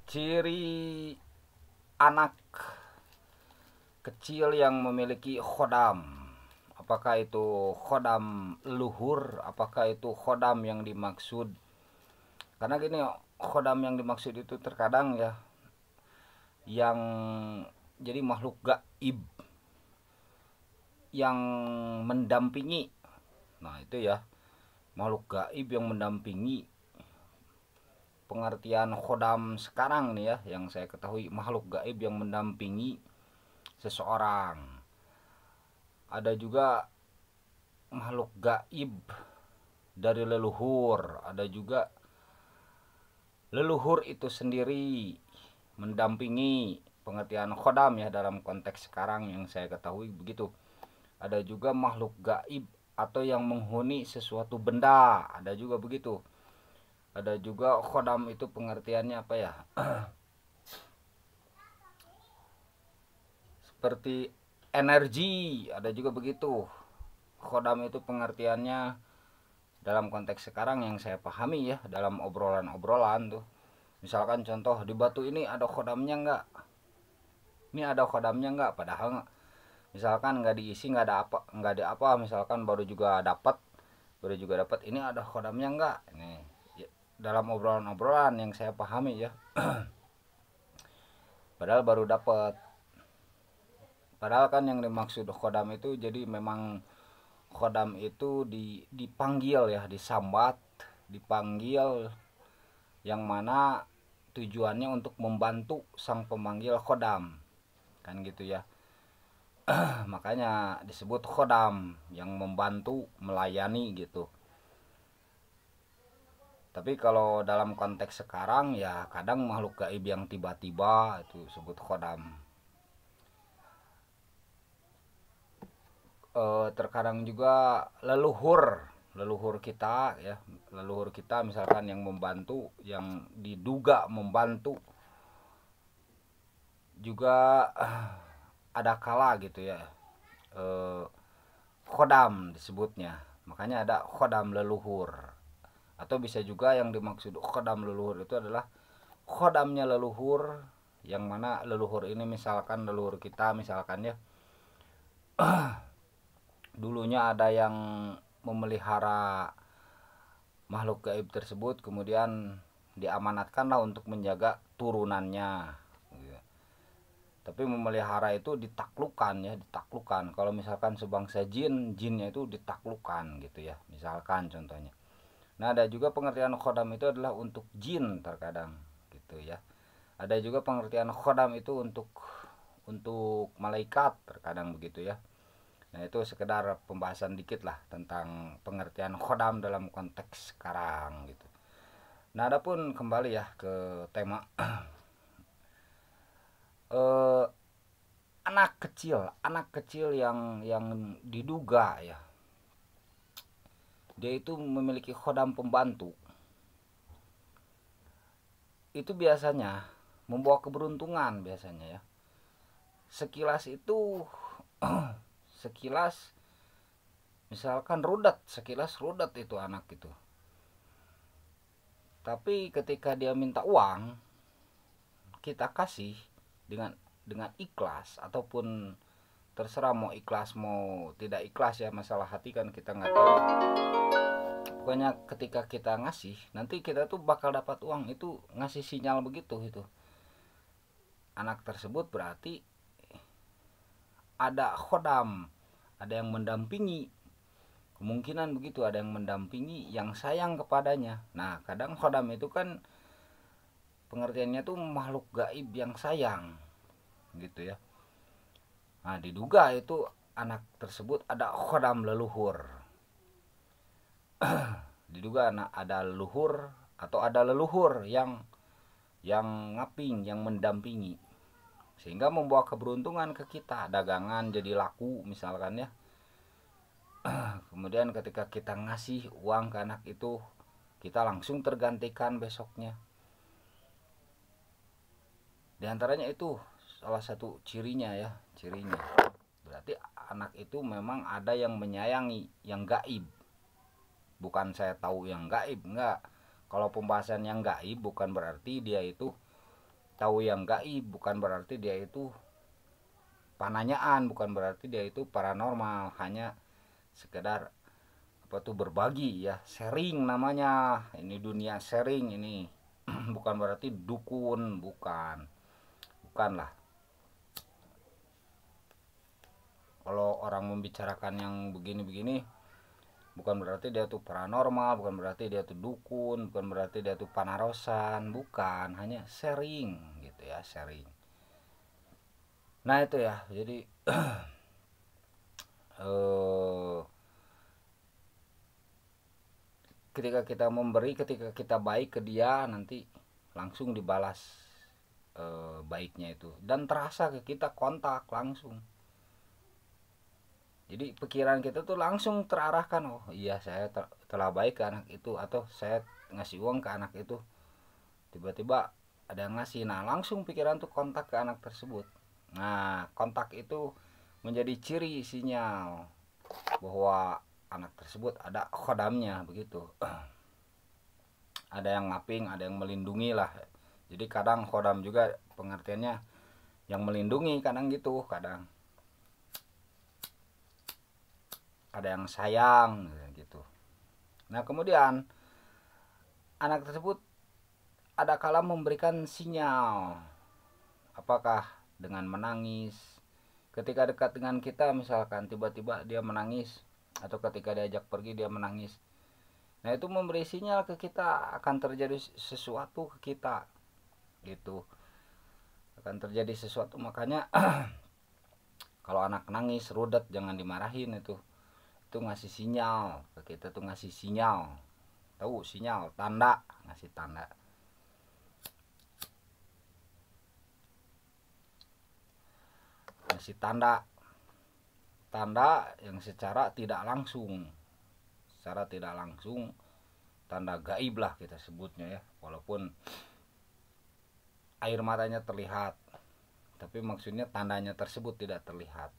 Ciri anak kecil yang memiliki khodam. Apakah itu khodam leluhur? Apakah itu khodam yang dimaksud? Karena gini, khodam yang dimaksud itu terkadang ya yang jadi makhluk gaib yang mendampingi. Nah, itu ya, makhluk gaib yang mendampingi. Pengertian khodam sekarang nih ya, yang saya ketahui, makhluk gaib yang mendampingi seseorang. Ada juga makhluk gaib dari leluhur, ada juga leluhur itu sendiri mendampingi. Pengertian khodam ya dalam konteks sekarang yang saya ketahui begitu. Ada juga makhluk gaib atau yang menghuni sesuatu benda, ada juga begitu. Ada juga khodam itu pengertiannya apa ya? Seperti energi, ada juga begitu. Khodam itu pengertiannya dalam konteks sekarang yang saya pahami ya, dalam obrolan-obrolan tuh. Misalkan contoh, di batu ini ada khodamnya nggak? Ini ada khodamnya nggak? Padahal misalkan nggak diisi, nggak ada apa, misalkan baru juga dapat, ini ada khodamnya nggak? Ini ya, dalam obrolan-obrolan yang saya pahami ya. Padahal baru dapat. Padahal kan yang dimaksud khodam itu jadi memang khodam itu dipanggil ya, disambat, dipanggil, yang mana tujuannya untuk membantu sang pemanggil khodam, kan gitu ya. Makanya disebut khodam, yang membantu, melayani gitu. Tapi kalau dalam konteks sekarang ya kadang makhluk gaib yang tiba-tiba itu disebut khodam. Terkadang juga leluhur kita ya, leluhur kita misalkan yang membantu, yang diduga membantu juga ada kala gitu ya, khodam disebutnya. Makanya ada khodam leluhur. Atau bisa juga yang dimaksud khodam leluhur itu adalah khodamnya leluhur, yang mana leluhur ini misalkan leluhur kita misalkan ya, dulunya ada yang memelihara makhluk gaib tersebut, kemudian diamanatkanlah untuk menjaga turunannya. Tapi memelihara itu ditaklukkan ya, ditaklukkan. Kalau misalkan sebangsa jin, jinnya itu ditaklukkan gitu ya, misalkan contohnya. Nah, ada juga pengertian khodam itu adalah untuk jin terkadang gitu ya. Ada juga pengertian khodam itu untuk malaikat terkadang begitu ya. Nah, itu sekedar pembahasan dikit lah tentang pengertian khodam dalam konteks sekarang gitu. Nah, adapun kembali ya ke tema eh, anak kecil yang diduga ya, dia itu memiliki khodam pembantu. Itu biasanya membawa keberuntungan biasanya ya. Sekilas itu sekilas misalkan sekilas rudet itu anak itu. Tapi ketika dia minta uang, kita kasih dengan ikhlas, ataupun terserah mau ikhlas mau tidak ikhlas ya, masalah hati kan kita nggak tahu. Pokoknya ketika kita ngasih, nanti kita tuh bakal dapat uang, itu ngasih sinyal begitu itu. Anak tersebut berarti ada khodam, ada yang mendampingi. Kemungkinan begitu, ada yang mendampingi, yang sayang kepadanya. Nah, kadang khodam itu kan pengertiannya tuh makhluk gaib yang sayang gitu ya. Nah, diduga itu anak tersebut ada khodam leluhur. Diduga ada leluhur atau ada leluhur yang ngaping, yang mendampingi, sehingga membawa keberuntungan ke kita, dagangan jadi laku misalkan ya. Kemudian ketika kita ngasih uang ke anak itu, kita langsung tergantikan besoknya. Di antaranya itu salah satu cirinya ya, cirinya. Berarti anak itu memang ada yang menyayangi, yang gaib. Bukan saya tahu yang gaib, enggak. Kalau pembahasan yang gaib bukan berarti dia itu tahu yang gaib bukan berarti dia itu pananyaan, bukan berarti dia itu paranormal, hanya sekedar apa tuh berbagi ya, sharing namanya. Ini dunia sharing ini. Bukan berarti dukun, bukan. Bukanlah. Kalau orang membicarakan yang begini-begini, bukan berarti dia tuh paranormal, bukan berarti dia tuh dukun, bukan berarti dia tuh panarosan, bukan, hanya sharing gitu ya, sharing. Nah itu ya, jadi eh, ketika kita memberi, ketika kita baik ke dia, nanti langsung dibalas baiknya itu, dan terasa ke kita kontak langsung. Jadi pikiran kita tuh langsung terarahkan, oh iya saya telah baik ke anak itu, atau saya ngasih uang ke anak itu, tiba-tiba ada yang ngasih, nah langsung pikiran tuh kontak ke anak tersebut. Nah kontak itu menjadi ciri sinyal bahwa anak tersebut ada khodamnya begitu. Ada yang ngaping, ada yang melindungi lah. Jadi kadang khodam juga pengertiannya yang melindungi, kadang gitu, kadang ada yang sayang gitu. Nah kemudian anak tersebut ada kala memberikan sinyal, apakah dengan menangis ketika dekat dengan kita, misalkan tiba-tiba dia menangis, atau ketika diajak pergi dia menangis. Nah itu memberi sinyal ke kita akan terjadi sesuatu ke kita gitu, akan terjadi sesuatu. Makanya kalau anak nangis rudet jangan dimarahin, itu ngasih sinyal ke kita, tuh ngasih sinyal, tahu sinyal, tanda, ngasih tanda. Ngasih tanda, tanda yang secara tidak langsung, tanda gaib lah kita sebutnya ya, walaupun air matanya terlihat, tapi maksudnya tandanya tersebut tidak terlihat.